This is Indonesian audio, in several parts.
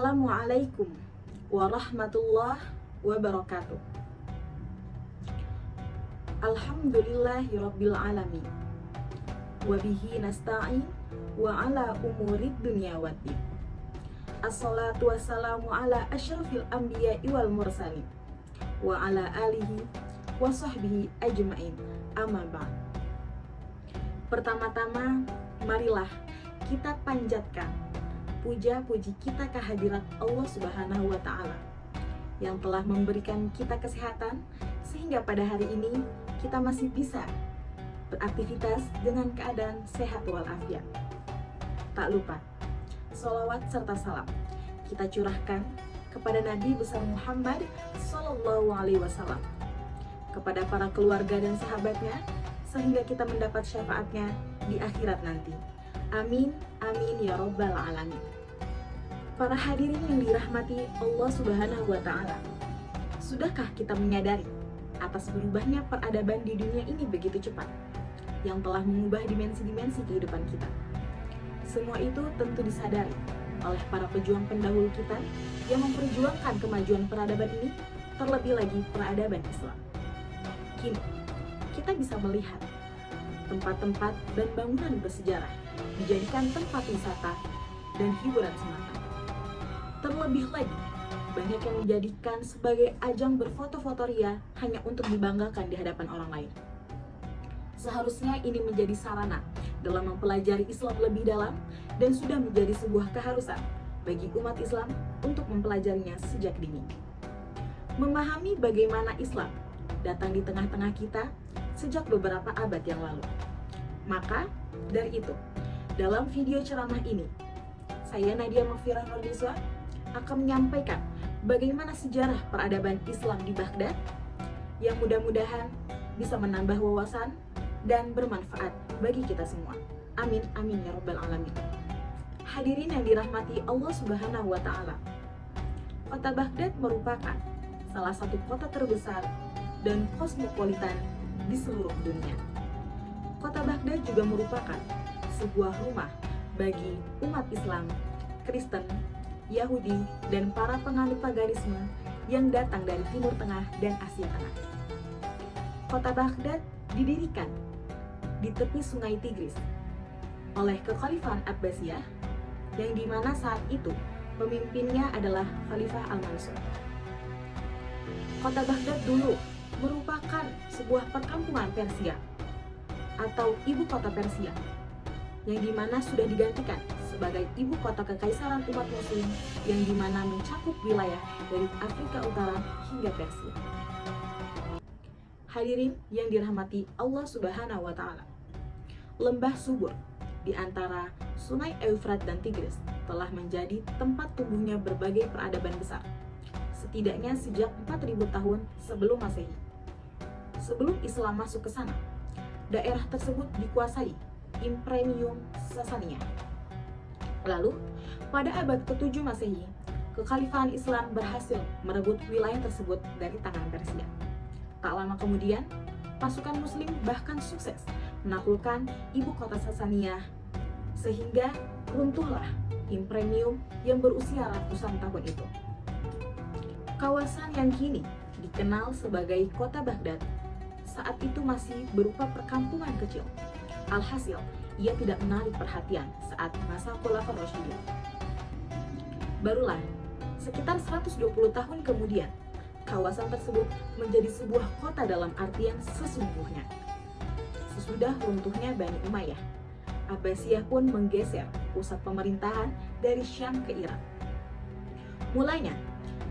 Assalamualaikum warahmatullahi wabarakatuh. Alhamdulillahirabbil alamin. Wabihi nasta'in wa ala umurid dunya waddin. Assalatu wassalamu ala asyrafil anbiya'i wal mursalin wa ala alihi wa sahbihi ajma'in. Amma ba'd. Pertama-tama, marilah kita panjatkan puja-puji kita kehadirat Allah Subhanahu wa Ta'ala yang telah memberikan kita kesehatan sehingga pada hari ini kita masih bisa beraktivitas dengan keadaan sehat walafiat. Tak lupa, sholawat serta salam kita curahkan kepada Nabi besar Muhammad Sallallahu Alaihi Wasallam, kepada para keluarga dan sahabatnya, sehingga kita mendapat syafaatnya di akhirat nanti. Amin, amin ya robbal alamin. Para hadirin yang dirahmati Allah Subhanahu wa Ta'ala, sudahkah kita menyadari atas berubahnya peradaban di dunia ini begitu cepat, yang telah mengubah dimensi-dimensi kehidupan kita? Semua itu tentu disadari oleh para pejuang pendahulu kita yang memperjuangkan kemajuan peradaban ini, terlebih lagi peradaban Islam. Kini, kita bisa melihat tempat-tempat dan bangunan bersejarah dijadikan tempat wisata dan hiburan semata. Terlebih lagi, banyak yang menjadikan sebagai ajang berfoto-foto ria hanya untuk dibanggakan di hadapan orang lain. Seharusnya ini menjadi sarana dalam mempelajari Islam lebih dalam dan sudah menjadi sebuah keharusan bagi umat Islam untuk mempelajarinya sejak dini. Memahami bagaimana Islam datang di tengah-tengah kita sejak beberapa abad yang lalu. Maka, dari itu, dalam video ceramah ini, saya Nadia Mafirah Nurdiswa akan menyampaikan bagaimana sejarah peradaban Islam di Baghdad yang mudah-mudahan bisa menambah wawasan dan bermanfaat bagi kita semua. Amin, amin ya robbal alamin. Hadirin yang dirahmati Allah Subhanahu wa Ta'ala, kota Baghdad merupakan salah satu kota terbesar dan kosmopolitan di seluruh dunia. Kota Baghdad juga merupakan sebuah rumah bagi umat Islam, Kristen, Yahudi, dan para penganut paganisme yang datang dari Timur Tengah dan Asia Tengah. Kota Baghdad didirikan di tepi sungai Tigris oleh Kekhalifahan Abbasiyah, yang dimana saat itu pemimpinnya adalah Khalifah Al-Mansur. Kota Baghdad dulu merupakan sebuah perkampungan Persia atau ibu kota Persia, yang dimana sudah digantikan sebagai ibu kota kekaisaran umat muslim yang dimana mencakup wilayah dari Afrika Utara hingga Persia. Hadirin yang dirahmati Allah Subhanahu wa Ta'ala, lembah subur di antara sungai Eufrat dan Tigris telah menjadi tempat tumbuhnya berbagai peradaban besar, setidaknya sejak 4000 tahun sebelum Masehi. Sebelum Islam masuk ke sana, daerah tersebut dikuasai Imperium Sasaniyah. Lalu, pada abad ke-7 Masehi, Kekhalifahan Islam berhasil merebut wilayah tersebut dari tangan Persia. Tak lama kemudian, pasukan Muslim bahkan sukses menaklukkan ibu kota Sasaniyah, sehingga runtuhlah Imperium yang berusia ratusan tahun itu. Kawasan yang kini dikenal sebagai kota Baghdad saat itu masih berupa perkampungan kecil. Alhasil, ia tidak menarik perhatian saat masa Khulafaur Rasyidin. Barulah sekitar 120 tahun kemudian, kawasan tersebut menjadi sebuah kota dalam artian sesungguhnya. Sesudah runtuhnya Bani Umayyah, Abbasiyah pun menggeser pusat pemerintahan dari Syam ke Irak. Mulanya,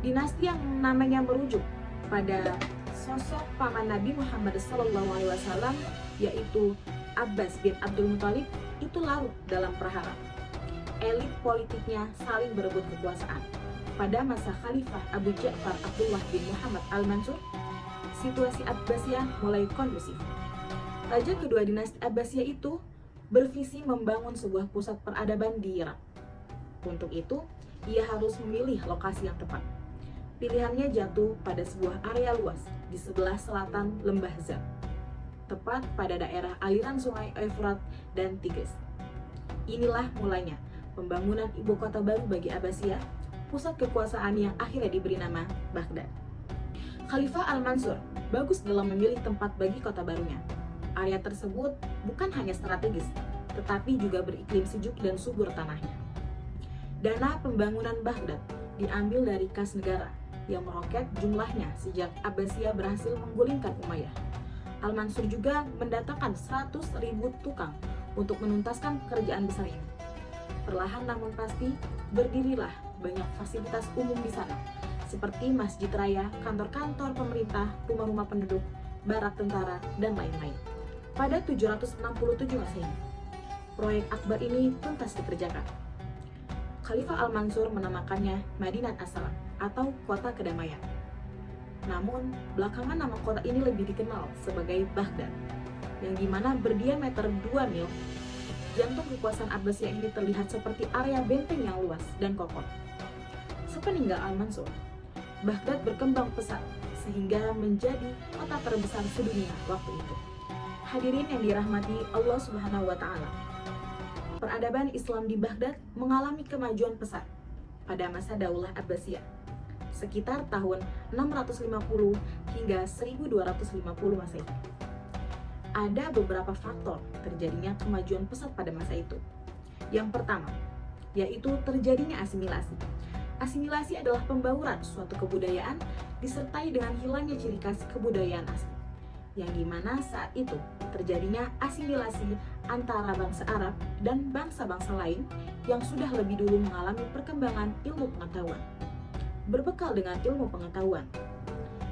dinasti yang namanya merujuk pada sosok paman Nabi Muhammad SAW, yaitu Abbas bin Abdul Muthalib, itu larut dalam prahara. Elit politiknya saling berebut kekuasaan. Pada masa Khalifah Abu Ja'far Abdullah bin Muhammad Al-Mansur, situasi Abbasiyah mulai kondusif. Raja kedua dinasti Abbasiyah itu bervisi membangun sebuah pusat peradaban di Irak. Untuk itu, ia harus memilih lokasi yang tepat. Pilihannya jatuh pada sebuah area luas di sebelah selatan Lembah Zab, tepat pada daerah aliran sungai Eufrat dan Tigris. Inilah mulanya pembangunan ibu kota baru bagi Abbasiyah, pusat kekuasaan yang akhirnya diberi nama Baghdad. Khalifah Al-Mansur bagus dalam memilih tempat bagi kota barunya. Area tersebut bukan hanya strategis, tetapi juga beriklim sejuk dan subur tanahnya. Dana pembangunan Baghdad diambil dari kas negara yang meroket jumlahnya sejak Abbasiyah berhasil menggulingkan Umayyah. Al-Mansur juga mendatangkan 100.000 tukang untuk menuntaskan pekerjaan besar ini. Perlahan namun pasti, berdirilah banyak fasilitas umum di sana, seperti masjid raya, kantor-kantor pemerintah, rumah-rumah penduduk, barak tentara, dan lain-lain. Pada 767 Masehi, proyek akbar ini tuntas dikerjakan. Khalifah Al-Mansur menamakannya Madinat As-Salam atau Kota Kedamaian. Namun, belakangan nama kota ini lebih dikenal sebagai Baghdad, yang dimana berdiameter 2 mil. Jantung kekuasaan Abbasiyah ini terlihat seperti area benteng yang luas dan kokoh. Sepeninggal Al-Mansur, Baghdad berkembang pesat sehingga menjadi kota terbesar sedunia waktu itu. Hadirin yang dirahmati Allah Subhanahu wa Ta'ala, peradaban Islam di Baghdad mengalami kemajuan pesat pada masa Daulah Abbasiyah, sekitar tahun 650 hingga 1250 Masehi. Ada beberapa faktor terjadinya kemajuan pesat pada masa itu. Yang pertama, yaitu terjadinya asimilasi. Asimilasi adalah pembauran suatu kebudayaan disertai dengan hilangnya ciri khas kebudayaan asli, yang dimana saat itu terjadinya asimilasi antara bangsa Arab dan bangsa-bangsa lain yang sudah lebih dulu mengalami perkembangan ilmu pengetahuan. Berbekal dengan ilmu pengetahuan,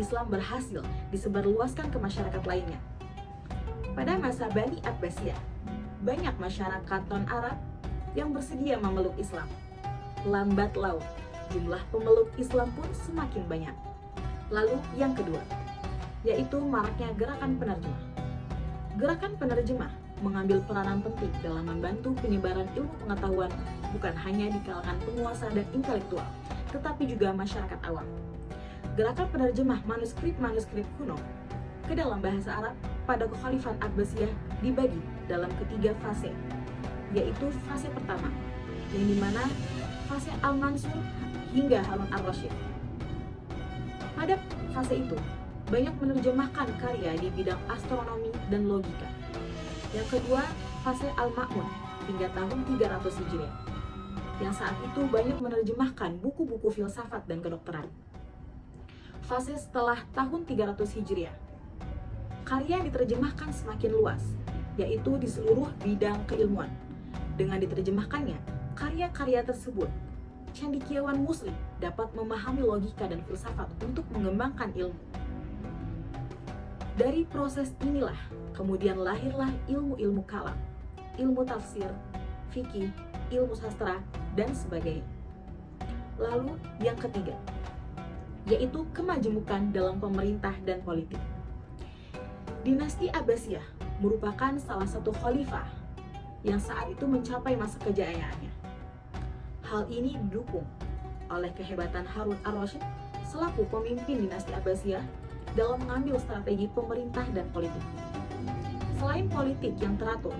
Islam berhasil disebarluaskan ke masyarakat lainnya. Pada masa Bani Abbasiyah, banyak masyarakat non-Arab yang bersedia memeluk Islam. Lambat laun, jumlah pemeluk Islam pun semakin banyak. Lalu yang kedua, yaitu maraknya gerakan penerjemah. Gerakan penerjemah mengambil peranan penting dalam membantu penyebaran ilmu pengetahuan bukan hanya di kalangan penguasa dan intelektual, tetapi juga masyarakat awam. Gerakan penerjemah manuskrip-manuskrip kuno ke dalam bahasa Arab pada Kekhalifahan Abbasiyah dibagi dalam ketiga fase, yaitu fase pertama, yang dimana fase Al-Mansur hingga Harun Ar-Rasyid. Pada fase itu, banyak menerjemahkan karya di bidang astronomi dan logika. Yang kedua, fase Al-Ma'mun hingga tahun 300 Hijriah, yang saat itu banyak menerjemahkan buku-buku filsafat dan kedokteran. Fase setelah tahun 300 Hijriah, karya yang diterjemahkan semakin luas, yaitu di seluruh bidang keilmuan. Dengan diterjemahkannya karya-karya tersebut, cendekiawan muslim dapat memahami logika dan filsafat untuk mengembangkan ilmu. Dari proses inilah kemudian lahirlah ilmu-ilmu kalam, ilmu tafsir, fikih, ilmu sastra, dan sebagainya. Lalu yang ketiga, yaitu kemajemukan dalam pemerintah dan politik. Dinasti Abbasiyah merupakan salah satu khalifah yang saat itu mencapai masa kejayaannya. Hal ini didukung oleh kehebatan Harun Ar-Rasyid selaku pemimpin dinasti Abbasiyah dalam mengambil strategi pemerintah dan politik. Selain politik yang teratur,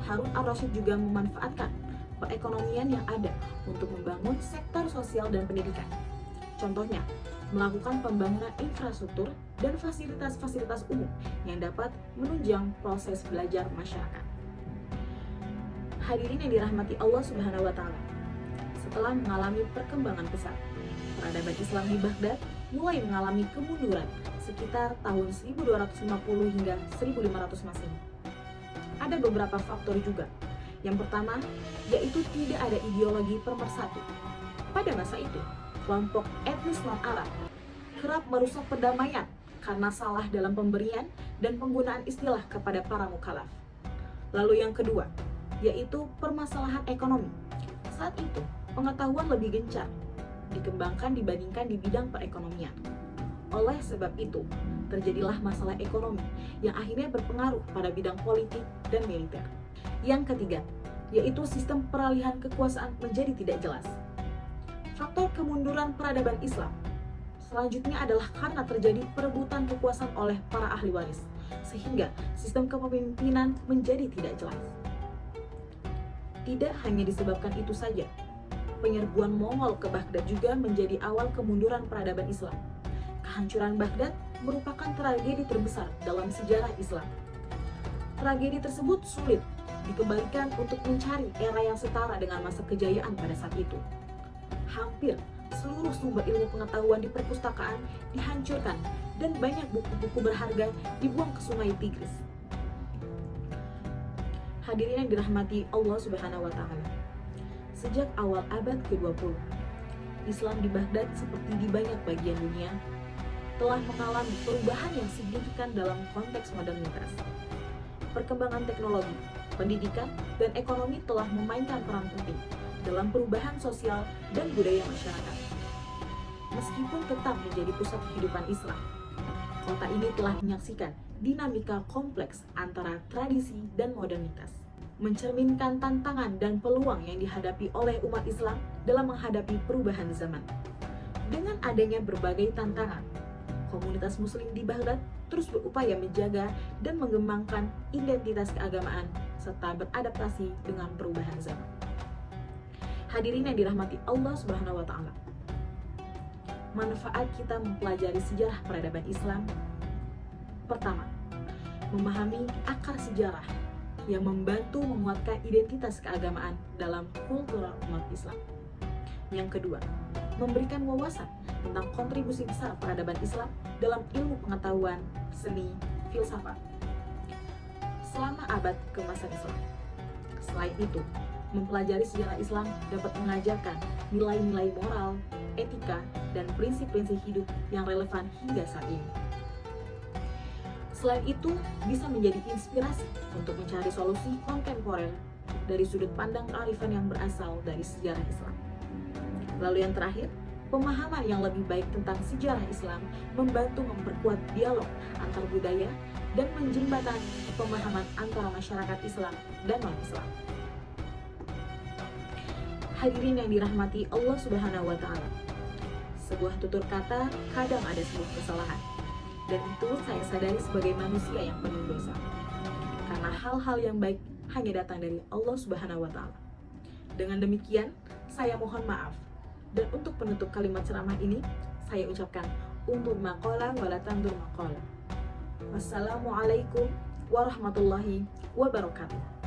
Harun Ar-Rasyid juga memanfaatkan perekonomian yang ada untuk membangun sektor sosial dan pendidikan. Contohnya, melakukan pembangunan infrastruktur dan fasilitas-fasilitas umum yang dapat menunjang proses belajar masyarakat. Hadirin yang dirahmati Allah Subhanahu wa Ta'ala, setelah mengalami perkembangan besar, peradaban Islam di Baghdad mulai mengalami kemunduran sekitar tahun 1250 hingga 1500 Masehi. Ada beberapa faktor juga. Yang pertama, yaitu tidak ada ideologi pemersatu. Pada masa itu, kelompok etnis non-Arab kerap merusak perdamaian karena salah dalam pemberian dan penggunaan istilah kepada para mukhalaf. Lalu yang kedua, yaitu permasalahan ekonomi. Saat itu, pengetahuan lebih gencar dikembangkan dibandingkan di bidang perekonomian. Oleh sebab itu, terjadilah masalah ekonomi yang akhirnya berpengaruh pada bidang politik dan militer. Yang ketiga, yaitu sistem peralihan kekuasaan menjadi tidak jelas. Faktor kemunduran peradaban Islam selanjutnya adalah karena terjadi perebutan kekuasaan oleh para ahli waris, sehingga sistem kepemimpinan menjadi tidak jelas. Tidak hanya disebabkan itu saja, Penyerbuan Mongol ke Baghdad juga menjadi awal kemunduran peradaban Islam. Kehancuran Baghdad merupakan tragedi terbesar dalam sejarah Islam. Tragedi tersebut sulit dikembalikan untuk mencari era yang setara dengan masa kejayaan pada saat itu. Hampir seluruh sumber ilmu pengetahuan di perpustakaan dihancurkan dan banyak buku-buku berharga dibuang ke sungai Tigris. Hadirin yang dirahmati Allah Subhanahu wa taala. Sejak awal abad ke-20, Islam di Baghdad seperti di banyak bagian dunia telah mengalami perubahan yang signifikan dalam konteks modernitas. Perkembangan teknologi, pendidikan, dan ekonomi telah memainkan peran penting dalam perubahan sosial dan budaya masyarakat. Meskipun tetap menjadi pusat kehidupan Islam, kota ini telah menyaksikan dinamika kompleks antara tradisi dan modernitas, mencerminkan tantangan dan peluang yang dihadapi oleh umat Islam dalam menghadapi perubahan zaman. Dengan adanya berbagai tantangan, komunitas Muslim di Baghdad terus berupaya menjaga dan mengembangkan identitas keagamaan serta beradaptasi dengan perubahan zaman. Hadirin yang dirahmati Allah Subhanahu wa taala. Manfaat kita mempelajari sejarah peradaban Islam. Pertama, memahami akar sejarah yang membantu menguatkan identitas keagamaan dalam kultur umat Islam. Yang kedua, memberikan wawasan tentang kontribusi besar peradaban Islam dalam ilmu pengetahuan, seni, filsafat selama abad keemasan Islam. Selain itu, mempelajari sejarah Islam dapat mengajarkan nilai-nilai moral, etika, dan prinsip-prinsip hidup yang relevan hingga saat ini. Selain itu, bisa menjadi inspirasi untuk mencari solusi kontemporer dari sudut pandang kearifan yang berasal dari sejarah Islam. Lalu yang terakhir, pemahaman yang lebih baik tentang sejarah Islam membantu memperkuat dialog antar budaya dan menjembatani pemahaman antara masyarakat Islam dan non-Islam. Hadirin yang dirahmati Allah Subhanahu wa taala. Sebuah tutur kata kadang ada sebuah kesalahan, dan itu saya sadari sebagai manusia yang penuh dosa. Karena hal-hal yang baik hanya datang dari Allah Subhanahu wa taala. Dengan demikian, saya mohon maaf. Dan untuk penutup kalimat ceramah ini, saya ucapkan undur maqala wala tandur maqala. Wassalamualaikum warahmatullahi wabarakatuh.